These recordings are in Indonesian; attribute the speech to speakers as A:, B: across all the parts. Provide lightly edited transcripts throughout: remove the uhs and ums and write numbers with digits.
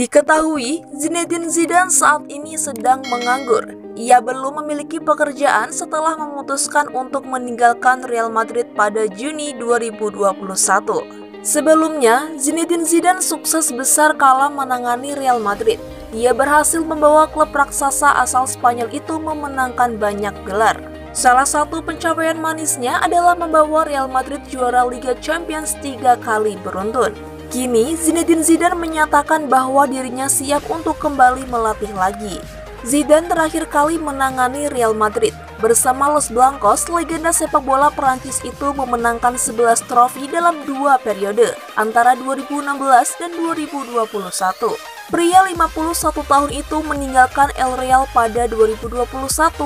A: Diketahui, Zinedine Zidane saat ini sedang menganggur. Ia belum memiliki pekerjaan setelah memutuskan untuk meninggalkan Real Madrid pada Juni 2021. Sebelumnya, Zinedine Zidane sukses besar kala menangani Real Madrid. Ia berhasil membawa klub raksasa asal Spanyol itu memenangkan banyak gelar. Salah satu pencapaian manisnya adalah membawa Real Madrid juara Liga Champions 3 kali beruntun. Kini, Zinedine Zidane menyatakan bahwa dirinya siap untuk kembali melatih lagi. Zidane terakhir kali menangani Real Madrid. Bersama Los Blancos, legenda sepak bola Perancis itu memenangkan 11 trofi dalam 2 periode, antara 2016 dan 2021. Pria 51 tahun itu meninggalkan El Real pada 2021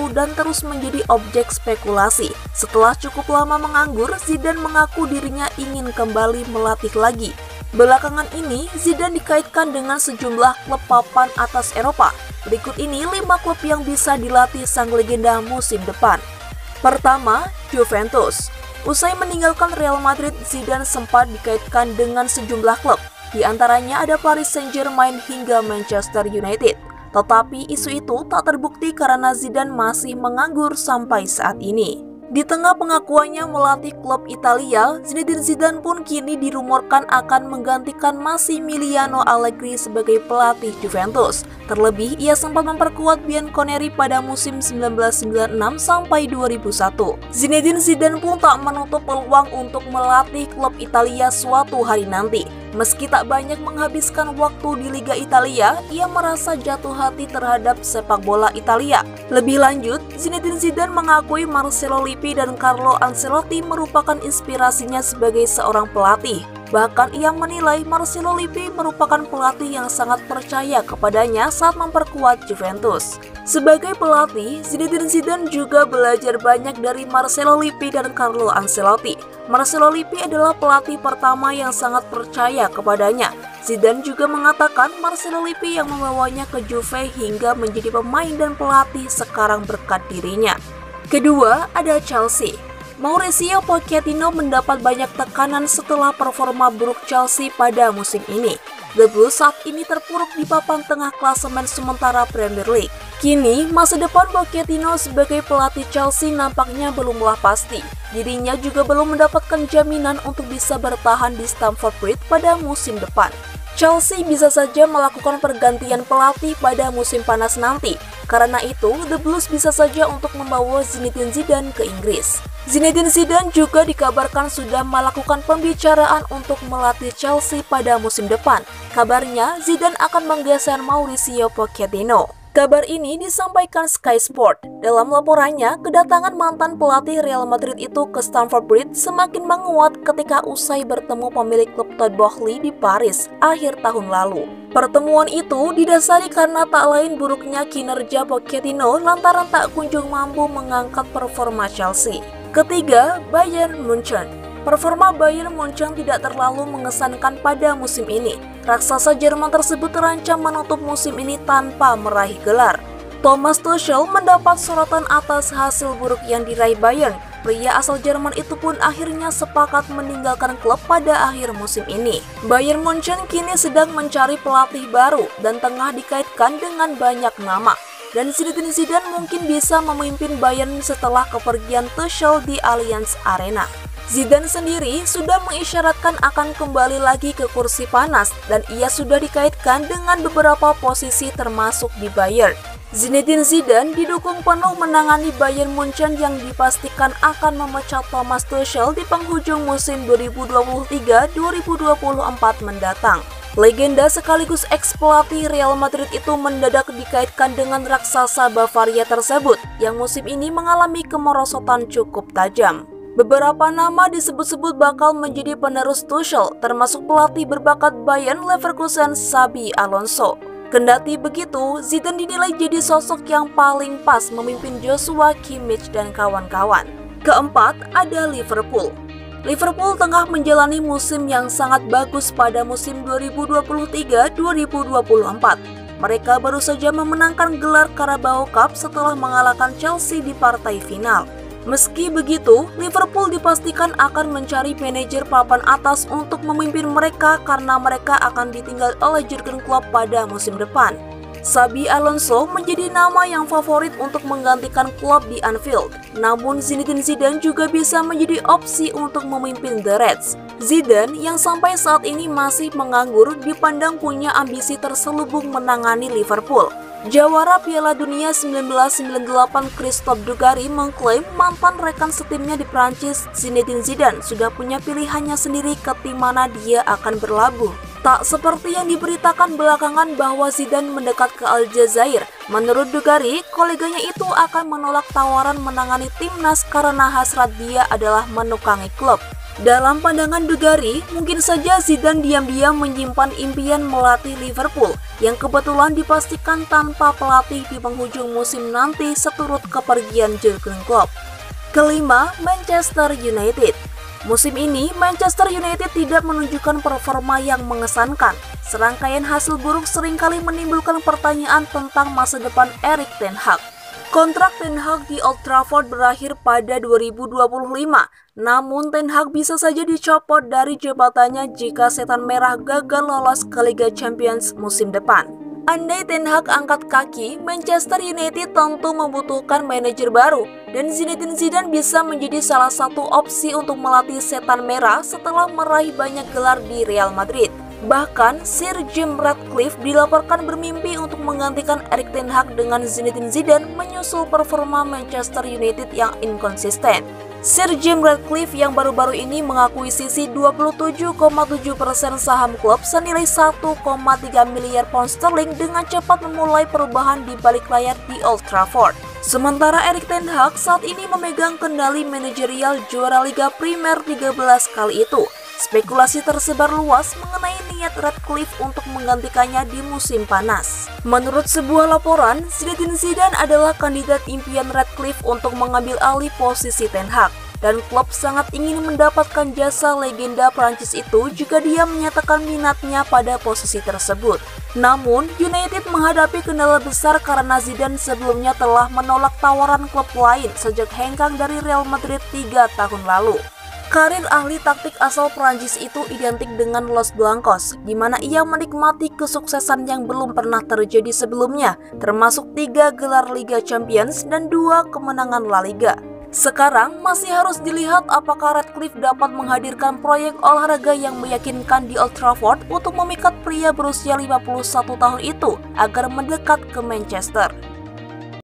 A: dan terus menjadi objek spekulasi. Setelah cukup lama menganggur, Zidane mengaku dirinya ingin kembali melatih lagi. Belakangan ini, Zidane dikaitkan dengan sejumlah klub papan atas Eropa. Berikut ini 5 klub yang bisa dilatih sang legenda musim depan. Pertama, Juventus. Usai meninggalkan Real Madrid, Zidane sempat dikaitkan dengan sejumlah klub. Di antaranya ada Paris Saint-Germain hingga Manchester United. Tetapi isu itu tak terbukti karena Zidane masih menganggur sampai saat ini. Di tengah pengakuannya melatih klub Italia, Zinedine Zidane pun kini dirumorkan akan menggantikan Massimiliano Allegri sebagai pelatih Juventus. Terlebih, ia sempat memperkuat Bianconeri pada musim 1996 sampai 2001. Zinedine Zidane pun tak menutup peluang untuk melatih klub Italia suatu hari nanti. Meski tak banyak menghabiskan waktu di Liga Italia, ia merasa jatuh hati terhadap sepak bola Italia. Lebih lanjut, Zinedine Zidane mengakui Marcelo Lippi dan Carlo Ancelotti merupakan inspirasinya sebagai seorang pelatih. Bahkan ia menilai Marcelo Lippi merupakan pelatih yang sangat percaya kepadanya saat memperkuat Juventus. Sebagai pelatih, Zinedine Zidane juga belajar banyak dari Marcelo Lippi dan Carlo Ancelotti. Marcelo Lippi adalah pelatih pertama yang sangat percaya kepadanya. Zidane juga mengatakan Marcelo Lippi yang membawanya ke Juve hingga menjadi pemain dan pelatih sekarang berkat dirinya. Kedua, ada Chelsea. Mauricio Pochettino mendapat banyak tekanan setelah performa buruk Chelsea pada musim ini. The Blues saat ini terpuruk di papan tengah klasemen sementara Premier League. Kini, masa depan Pochettino sebagai pelatih Chelsea nampaknya belumlah pasti. Dirinya juga belum mendapatkan jaminan untuk bisa bertahan di Stamford Bridge pada musim depan. Chelsea bisa saja melakukan pergantian pelatih pada musim panas nanti. Karena itu, The Blues bisa saja untuk membawa Zinedine Zidane ke Inggris. Zinedine Zidane juga dikabarkan sudah melakukan pembicaraan untuk melatih Chelsea pada musim depan. Kabarnya, Zidane akan menggeser Mauricio Pochettino. Kabar ini disampaikan Sky Sport. Dalam laporannya, kedatangan mantan pelatih Real Madrid itu ke Stamford Bridge semakin menguat ketika usai bertemu pemilik klub Todd Boehly di Paris akhir tahun lalu. Pertemuan itu didasari karena tak lain buruknya kinerja Pochettino lantaran tak kunjung mampu mengangkat performa Chelsea. Ketiga, Bayern Munchen. Performa Bayern Munchen tidak terlalu mengesankan pada musim ini. Raksasa Jerman tersebut terancam menutup musim ini tanpa meraih gelar. Thomas Tuchel mendapat sorotan atas hasil buruk yang diraih Bayern. Pria asal Jerman itu pun akhirnya sepakat meninggalkan klub pada akhir musim ini. Bayern Munchen kini sedang mencari pelatih baru dan tengah dikaitkan dengan banyak nama. Dan Zinedine Zidane mungkin bisa memimpin Bayern setelah kepergian Tuchel di Allianz Arena. Zidane sendiri sudah mengisyaratkan akan kembali lagi ke kursi panas dan ia sudah dikaitkan dengan beberapa posisi termasuk di Bayern. Zinedine Zidane didukung penuh menangani Bayern Munchen yang dipastikan akan memecat Thomas Tuchel di penghujung musim 2023-2024 mendatang. Legenda sekaligus ex-pelatih Real Madrid itu mendadak dikaitkan dengan raksasa Bavaria tersebut yang musim ini mengalami kemerosotan cukup tajam. Beberapa nama disebut-sebut bakal menjadi penerus Tuchel, termasuk pelatih berbakat Bayern Leverkusen Xabi Alonso. Kendati begitu, Zidane dinilai jadi sosok yang paling pas memimpin Joshua Kimmich dan kawan-kawan. Keempat, ada Liverpool. Liverpool tengah menjalani musim yang sangat bagus pada musim 2023-2024. Mereka baru saja memenangkan gelar Carabao Cup setelah mengalahkan Chelsea di partai final. Meski begitu, Liverpool dipastikan akan mencari manajer papan atas untuk memimpin mereka karena mereka akan ditinggal oleh Jurgen Klopp pada musim depan. Xabi Alonso menjadi nama yang favorit untuk menggantikan Klopp di Anfield. Namun Zinedine Zidane juga bisa menjadi opsi untuk memimpin The Reds. Zidane yang sampai saat ini masih menganggur dipandang punya ambisi terselubung menangani Liverpool. Jawara Piala Dunia 1998 Christophe Dugarry mengklaim mantan rekan setimnya di Prancis Zinedine Zidane sudah punya pilihannya sendiri ke tim mana dia akan berlabuh. Tak seperti yang diberitakan belakangan bahwa Zidane mendekat ke Aljazair. Menurut Dugarry, koleganya itu akan menolak tawaran menangani timnas karena hasrat dia adalah menukangi klub. Dalam pandangan Dugarry, mungkin saja Zidane diam-diam menyimpan impian melatih Liverpool yang kebetulan dipastikan tanpa pelatih di penghujung musim nanti seturut kepergian Jurgen Klopp. Kelima, Manchester United. Musim ini, Manchester United tidak menunjukkan performa yang mengesankan. Serangkaian hasil buruk seringkali menimbulkan pertanyaan tentang masa depan Erik ten Hag. Kontrak Ten Hag di Old Trafford berakhir pada 2025, namun Ten Hag bisa saja dicopot dari jabatannya jika Setan Merah gagal lolos ke Liga Champions musim depan. Andai Ten Hag angkat kaki, Manchester United tentu membutuhkan manajer baru, dan Zinedine Zidane bisa menjadi salah satu opsi untuk melatih Setan Merah setelah meraih banyak gelar di Real Madrid. Bahkan, Sir Jim Ratcliffe dilaporkan bermimpi untuk menggantikan Erik ten Hag dengan Zinedine Zidane menyusul performa Manchester United yang inkonsisten. Sir Jim Ratcliffe yang baru-baru ini mengakuisisi 27,7% saham klub senilai 1,3 miliar pound sterling dengan cepat memulai perubahan di balik layar di Old Trafford. Sementara Erik ten Hag saat ini memegang kendali manajerial juara Liga Primer 13 kali itu. Spekulasi tersebar luas mengenai niat Ratcliffe untuk menggantikannya di musim panas. Menurut sebuah laporan, Zinedine Zidane adalah kandidat impian Ratcliffe untuk mengambil alih posisi Ten Hag, dan klub sangat ingin mendapatkan jasa legenda Prancis itu jika dia menyatakan minatnya pada posisi tersebut. Namun, United menghadapi kendala besar karena Zidane sebelumnya telah menolak tawaran klub lain sejak hengkang dari Real Madrid 3 tahun lalu. Karir ahli taktik asal Prancis itu identik dengan Los Blancos, di mana ia menikmati kesuksesan yang belum pernah terjadi sebelumnya, termasuk 3 gelar Liga Champions dan 2 kemenangan La Liga. Sekarang masih harus dilihat apakah Ratcliffe dapat menghadirkan proyek olahraga yang meyakinkan di Old Trafford untuk memikat pria berusia 51 tahun itu agar mendekat ke Manchester.